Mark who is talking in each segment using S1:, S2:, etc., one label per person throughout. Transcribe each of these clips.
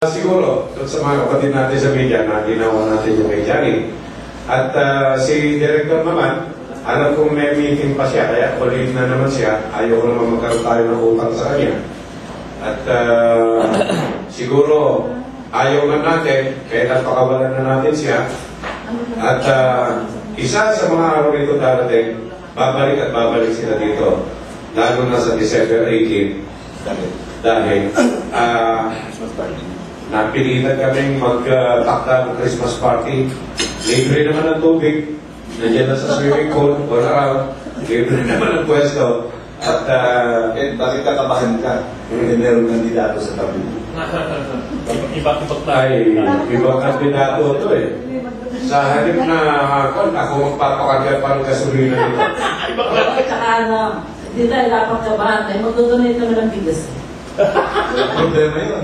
S1: Siguro, sa mga kapatid natin sa media na ginawa natin yung kay Johnny. At si Director naman, alam kong may meeting pa siya, kaya ulit na naman siya. Ayaw ko naman magkaroon tayo ng utang sa kanya. At siguro, ayaw na natin, kaya napakawalan na natin siya. At isa sa mga araw nito darating, babalik at babalik sila dito. Lalo na sa December 18. Dahil, napilitan kaming magtakda ng Christmas party. Libre naman ang tubig. Nandiyan na sa swimming pool. All around. Libre naman ang pwesto. At
S2: bakit kakabahan ka? Meron kandidato sa tabi.
S1: Ibang kandidato ito eh. Sa halip na ako magpapakagay pa ng gasolina nito.
S3: Hindi tayo dapat kabahan tayo. Magdodonate naman ng bigas.
S2: Problema yun.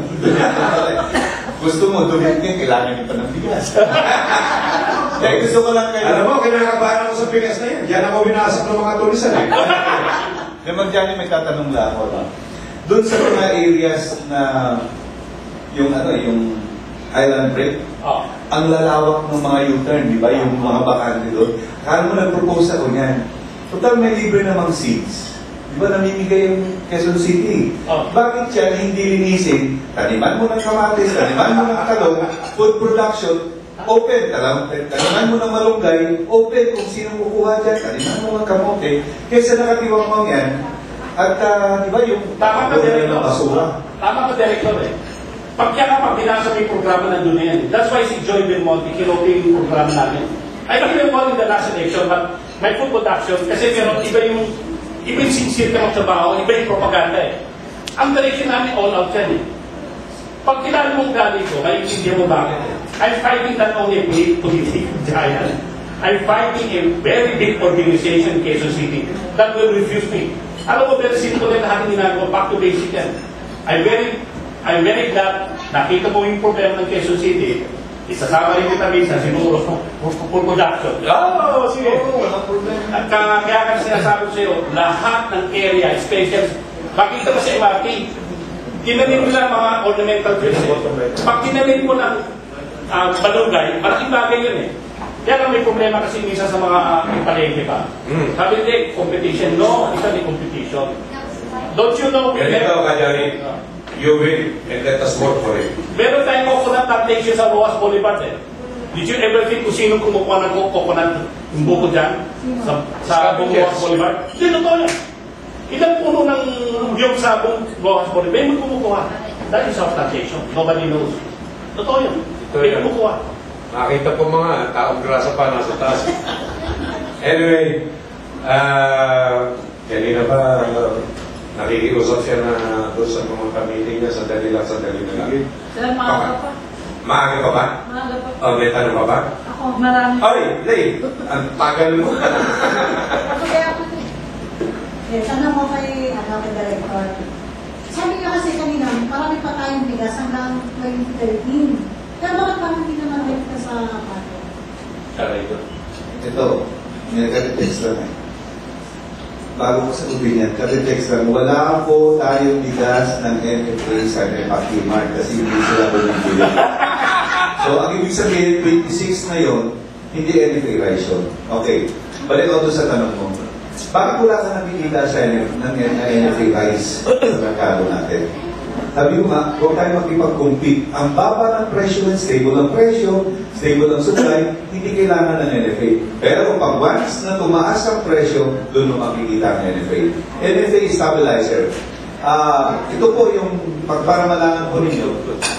S2: Gusto mo, dumit nga, kailangan niyo pa ng bigas. Kaya gusto ko lang kayo.
S1: Alam mo, kinakabahan ako sa bigas na yan. Diyan ako binasok ng mga tulisan eh.
S2: Naman dyan may tatanong lang ako. Doon sa mga areas na yung island break, ang lalawak ng mga U-turn, di ba? Yung mga bakante doon. Kaya mo nag-propose ako niyan. Total may libre namang seats. Di ba namimigay yung Quezon City? Bakit yan hindi linisin? Taniman mo ng kamatis, taniman mo ng talong, food production, open. Taniman mo ng malunggay, open kung sino kukuha dyan. Taniman mo ng kamote. Kaysa nakatiwang mo yan. At di ba yung
S4: tama ka, Director.
S2: Tama
S4: ka, Director eh. Pag yan kapag binasa may programa na doon na yan. That's why si Joy Belmonte, kinupi yung programa namin. I don't know in the last election, but may food production, kasi meron iba yung sincere ka magtrabaho, iba yung propaganda eh. Ang direction namin all out yan eh. Pag kilala mong galing ko, ay hindi mo bakit eh. I'm fighting not only a big political giant, I'm fighting a very big organization in Quezon City that will refuse me. Alam mo, very simple na lahat ng ginagawa, back to basic yan. I'm very glad nakita mo yung problema ng Quezon City. Isasama rin kita minsan, sinuro for production. Sige.
S2: Walang problema.
S4: At kaya kasi sinasabi ko sa iyo, lahat ng area, special, makita mo sa MRT, tinanim mo lang mga ornamental trees. Pag tinanim mo ng balunggay, malaking bagay yun eh. Kaya lang may problema kasi minsan sa mga palengke pa. Sabi hindi, competition. No, isa ni competition. Don't you know?
S1: Ganito ka, Johnny. You win and let us work for it.
S4: Meron tayong coconut plantation sa Rojas Boulevard eh. Did you ever think kung sino kumukuha ng coconut yung buko dyan? Sa Rojas Boulevard? Hindi, totoo yan. Ilang puno ng yung sa Rojas Boulevard, may kumukuha. That is our plantation. Nobody knows. Totoo yan. May kumukuha.
S1: Nakita po mga taong grasa pa nasa taas. Anyway, kanina pa, nakikiusap siya na doon sa mga pamilya niya, sandali lang.
S3: Sir, maaga pa.
S1: Maaga pa ba?
S3: Maaga pa.
S1: May tanong pa ba?
S3: Ako, marami.
S1: Ay, Lay! Ang tagal mo.
S3: Ako kaya ako.
S5: Tanong mo kay Director. Sabi niyo kasi kanina, marami pa tayong bigas hanggang 2013. Kaya bakit parang hindi naman direkta sa pato?
S2: Ito, nagka-text lang eh. Bago ko sa opinion, ka-text lang, wala po tayong bigas ng NFA sa Pakimart kasi hindi sila bumibili. So, ang ibig sabihin, 26 na yun, hindi NFA rice yun. Okay, balik ako sa tanong mo. Bakit wala ka nakikita sa NFA rice sa merkado natin? Sabi ko nga, huwag tayo makipag-compete. Ang baba ng presyo and stable ang presyo, stable ang supply, hindi kailangan ng NFA. Pero pag once na tumaas ang presyo, doon mo makikita ang NFA. NFA stabilizer. Ito po yung, para malaman po ninyo,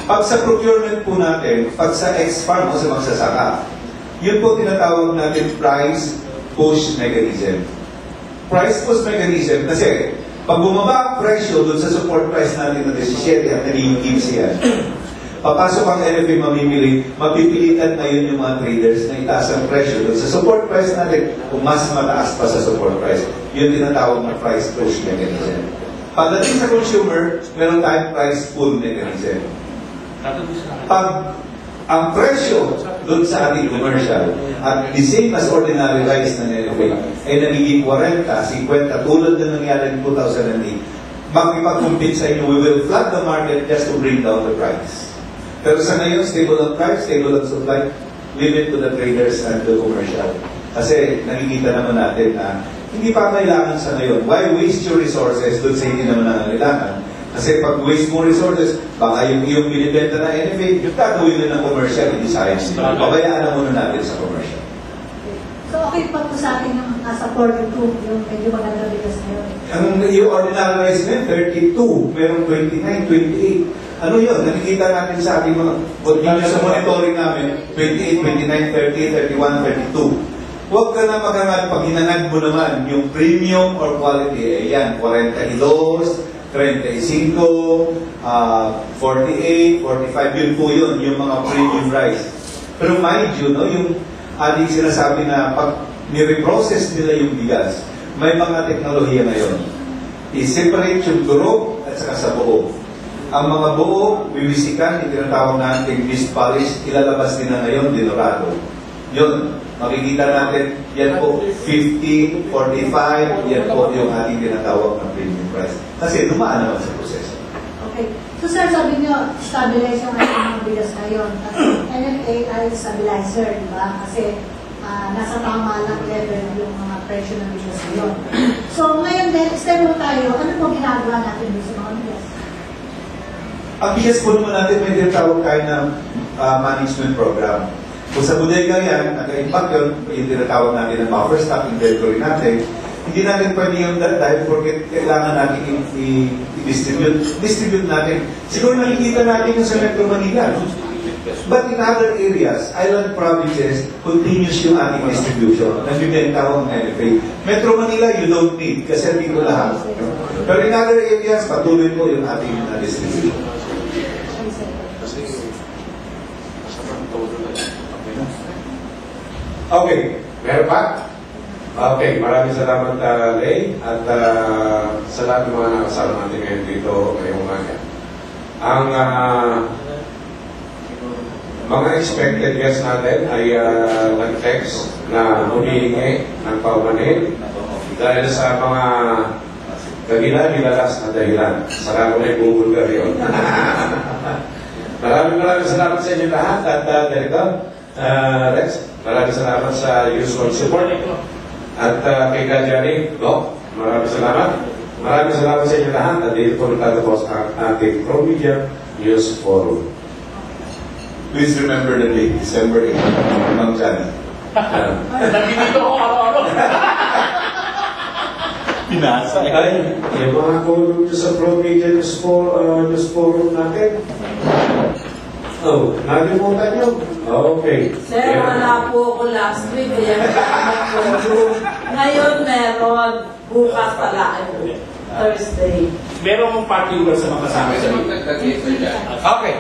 S2: pag sa procurement po natin, pag sa ex-farm o sa magsasaka, yun po tinatawag natin price push mechanism. Price push mechanism kasi pag bumaba ang presyo doon sa support price natin na 17 at naging 15 yan, papasok ang NFA mamimili, mapipilitan na yun yung mga traders na itaas ang presyo doon sa support price natin kung mas mataas pa sa support price. Yun tinatawag na price push mechanism. Pagdating sa consumer, meron tayong price pull mechanism. Pag ang presyo doon sa ating commercial at the same as ordinary rice na NFA ay nagiging 40, 50 tulad na nangyari in 2008, makipag-compete sa inyo, we will flood the market just to bring down the price. Pero sa ngayon, stable ang price, stable ang supply, leave it to the traders and the commercial. Kasi nakikita naman natin na hindi pa kailangan sa ngayon. Why waste your resources doon sa hindi naman nangangailangan? Kasi pag waste mo resources, baka yung binibenta na NFA, yung gagawin na ng commercial, hindi science. Pabayaan na muna natin sa commercial.
S5: So, okay pa po sa akin yung nasa 42, yung medyo maganda bigas na yun.
S2: Yung ordinary rice na 32, merong 29, 28. Ano yun? Nakikita natin sa ating mga, sa monitoring namin, 28, 29, 30, 31, 32. Huwag ka na maghangat pag hinangad mo naman yung premium or quality. Ayan, 42, 35, 48, 45, yun po yun, yung mga premium rice. Pero mind you, no, yung ating sinasabi na pag nireprocess nila yung bigas, may mga teknolohiya ngayon. I-separate yung durog at saka sa buo. Ang mga buo, wiwisikan, itinatawag natin mist polish, ilalabas din na ngayon, dinorado. Yun, makikita natin, yan po, 50, 45, yan po yung ating tinatawag na premium price. Kasi dumaan naman sa proseso.
S5: Okay. So sir, sabi niyo, stabilize yung ating mga bigas ngayon. At NFA ay stabilizer, di ba? Kasi nasa tama lang level yung mga presyo ng bigas ngayon. So ngayon din, step mo tayo, ano po ginagawa natin sa mga bigas?
S2: Ang bigas po naman natin, may tinatawag tayo ng management program. Kung sa bodega yan, naka-impact yun, yung tinatawag natin ng buffer stock inventory natin, hindi natin pwede yung dahil porque kailangan natin distribute natin. Siguro nakikita natin yung sa Metro Manila. But in other areas, island provinces, continuous yung ating distribution. Nagbibenta ko ng NFA. Metro Manila, you don't need kasi dito lahat. Pero in other areas, patuloy po yung ating distribution.
S1: Okay, meron pa? Okay, maraming salamat Lay at sa lahat ng mga nakasama natin ngayon dito ngayong umaga. Ang mga expected guests natin ay nag-text na humihingi ng paumanhin dahil sa mga kagilalas na dahilan. Saka ko na yung bubulgar yun. Maraming salamat sa inyo lahat at ganito, Rex, maraming salamat sa usual support. At kay Kajani, maraming salamat. Maraming salamat sa inyo lahat. At dito po natatapos ang ating ProMedia News Forum.
S2: Please remember the date, December 8, Ma'am Jani.
S4: Nandito ako araw-araw.
S2: Pinasa.
S1: Ay, yung mga kulog sa ProMedia News Forum natin. Oh, nalimutan nyo? Okay.
S3: Sir, wala po ako last week. Kaya ngayon meron. Bukas pala. Thursday.
S4: Meron mong party work sa mga kasama sa
S1: Okay.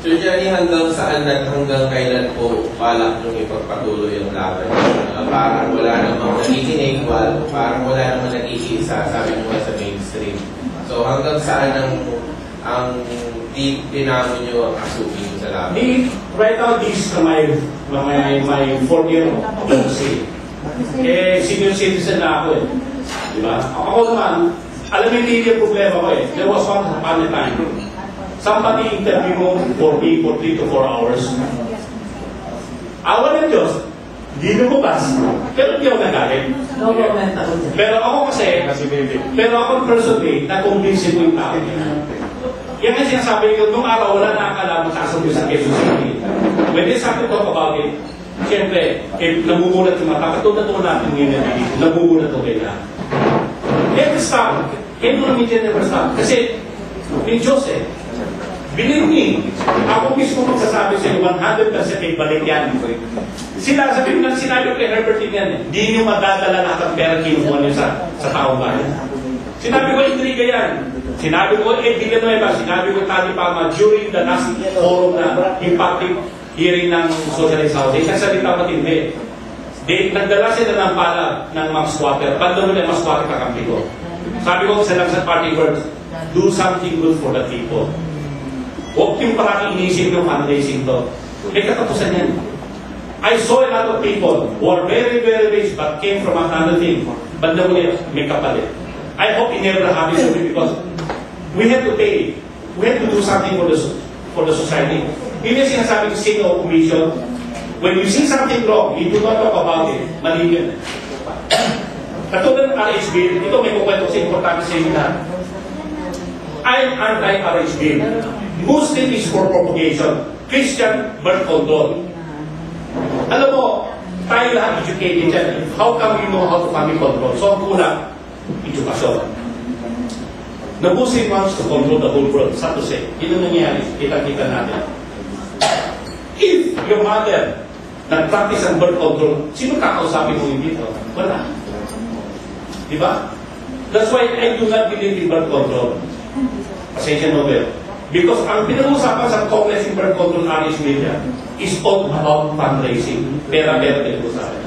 S6: Sir Johnny, hanggang saan at hanggang kailan po balak nung ipagpatuloy ang laban? Parang wala namang nakikinig, parang wala namang nakikisa, sabi mo nga sa mainstream. So hanggang saan ang tinamo nyo ang asupin sa laban?
S4: Right now, this is my fourth year of policy. Senior citizen na ako eh. Diba? Ako naman, alam mo hindi yung problema ko eh. There was one upon a time. Somebody interview mo for 3 to 4 hours. Awan ng Diyos, hindi lumabas. Pero hindi ako nagalit.
S3: No comment ako dyan.
S4: Pero ako ako personally, na-convince ko yung tao. Yan ang sinasabi ko, nung araw wala nakakalaman sa asabi sa Quezon City. When they started to talk about it, siyempre, namumunat yung mata. Katulad ko natin ngayon dito, namumunat ko kayo. Never stop. Economic never stop. Kasi, may Diyos eh. Believe me, ako mismo magsasabi sa iyo, 100% ay balik yan. Sinabi ko kay Herbert yan eh, di nyo madadala lahat ang pera kinuha niyo sa taong bayan. Sinabi ko, intriga yan. Sinabi ko, Villanueva, sinabi ko tali pa during the last forum na impacting hearing ng Socialist House, nagsalita matindi. Nagdala sila ng pala ng mga squatter. Bando mo na yung mga squatter kakampi ko. Sabi ko sa lang sa party words, do something good for the people. Huwag yung parang inisip yung fundraising to. May katapusan yan. I saw a lot of people who are very, very rich but came from another thing. Banda mo na may kapalit. I hope it never happens to me because we have to pay we have to do something for the society. Yun yung sinasabi ko sin o commission. When you see something wrong, you do not talk about it. Mali yun. Katulad ng RH Bill, ito may kukwento sa importante sa inyo na I'm anti-RH Bill. Muslim is for propagation. Christian, birth control. Alam mo, tayo lahat educated yan. How come you know how to family control? So, ang kulang, edukasyon. The Muslim wants to control the whole world. Sa to say, yun ang nangyayari. Kita-kita natin. If your mother nag-practice ang birth control, sino kakausapin mo yung dito? Wala. Diba? That's why I do not believe in birth control. Pasensya Nobel. Because ang pinag-usapan sa Congress in birth control Irish media is all about fundraising. Pera-pera pinag-usapan.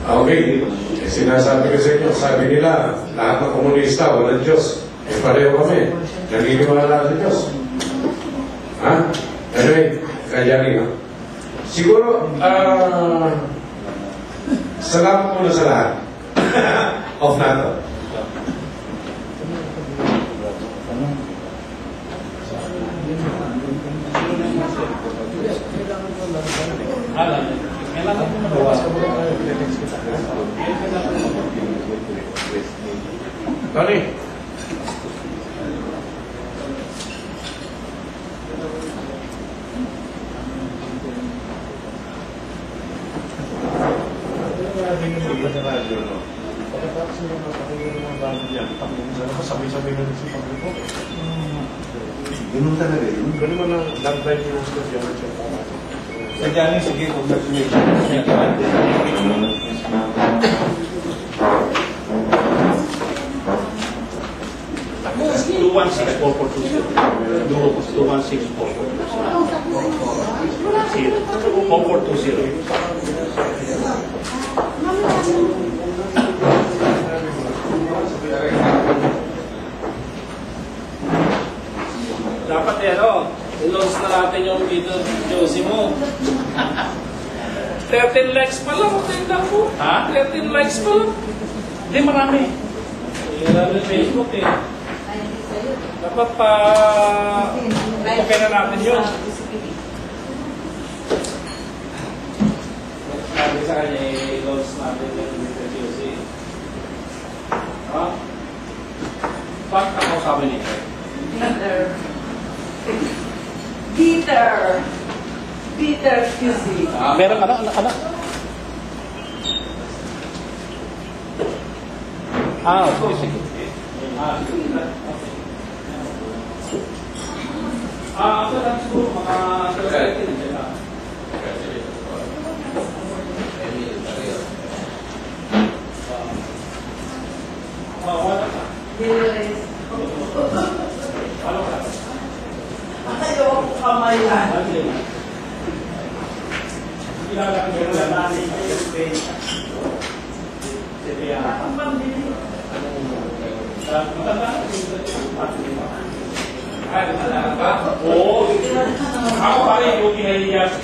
S1: Okay. Eh, sinasabi ko sa inyo, sabi nila, lahat ng komunista, walang Diyos. Eh, pareho kami. Naniniwala sa Diyos. Ha? Anyway, kaya rin. Siguro, salamat muna sa lahat. Off na to.
S4: Kailangan mo magawa.
S1: Tony.
S2: Ganun talaga yun.
S7: Ganun man ang long time yung studio.
S2: Sa Johnny, sige, congratulations.
S4: Two 216-4420.
S8: Dapat i-launch na natin yung video Josie mo. 13 likes pa lang, tingnan ko.
S4: Ha?
S8: 13 likes pa lang.
S4: Hindi, marami.
S8: Lalo yung Facebook eh. Dapat pa okay na natin yun. Sabi sa kanya, i-launch natin yung video Josie. Ha? Bakit ako sabi niya?
S3: Peter Fizzy.
S4: Meron anak. Okay, sige.
S8: Ako lang siguro mga 13 sila. Wala ka. Wala ka.
S3: Ayaw ko kamayan.
S8: Kilala ko yung lalaki yung page.
S3: Ang pambili.
S8: Ay, wala ka? Oo. Ako pala yung kinahiya sa